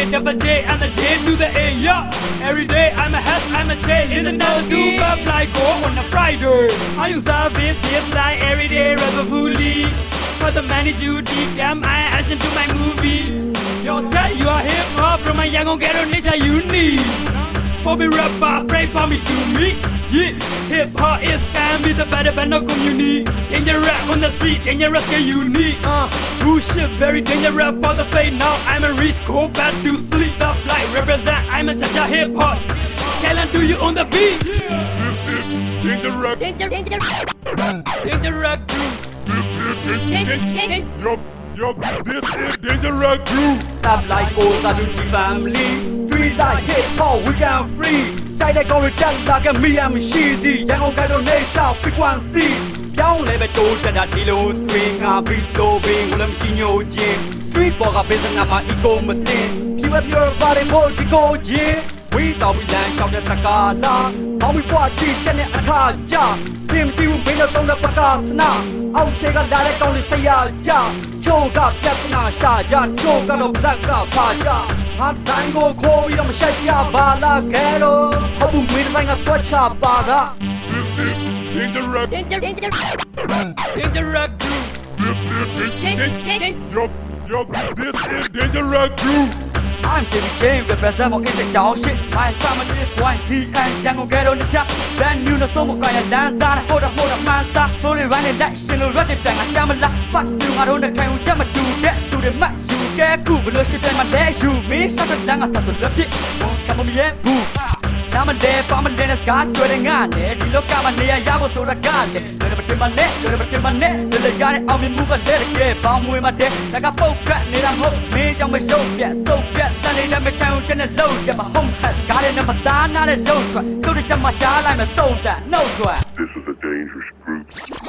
J, double J, and the J to the A, yeah. Every day I'm a hat, I'm a chain in the nose, do up like go on a Friday. I use a bit, like every day, rather fully. For the money duty, damn, I action to my movie. Your style, you are hip hop from my Yangon Ghetto Nature, you need. For me rapper, pray for me to me. Yeah, hip hop is can be the better but no community. Dangerous on the street, dangerous get unique. Bullshit, very dangerous for the fate. Now I'm a risk, go back to sleep. Up like represent, I'm a cha-cha hip hop. Challenge to you on the beat. Dangerous. Dangerous crew. This is dangerous crew. Tap like gold, salute the family. Street like hip hop, we can free. Chai that go return like a me and she. The Yangon Ghetto Nature frequency. Young level to that kilo string. A beat to be will continue gin. Street bog a business na ma ego machine. Keep up your body, boy, to go gin. We thought we land shot at the Takala. How we bought this and a taja. Team to bring up on the Pakana. I'll check a lot of only say ya. Choke up, Capna, Shajan, choke out of Black Paja. I'm Sango, call you, Shaya, Bala, Ghetto. How we win like a Pacha Bada. Dangerous. Dangerous crew. This is dangerous crew. I'm David James, represent more in the down shit. My family is YG and Yangon Ghetto Nature. Brand new no somo kaya danza. Hold up, mansa. Slowly running that shit, no running bang. I jam a lot. Fuck you, I don't know can you jam a do that to the match. You get cool, but no shit in my leg. You me, shut it down, I start to love it. Come on, yeah, boo. I'm a left, I'm a left, God, doing on it. You look at my near, I was so the gun. Little bit in my neck, little yard, I'll be moving, let it get bomb with my deck. Like a folk rat, need a hope, me, I'm a show, yeah, so bad. Then they never count in a load, yeah, my home has got it, and my dad, not a show. Go to my child, I'm a soldier, no dry. This is a dangerous group.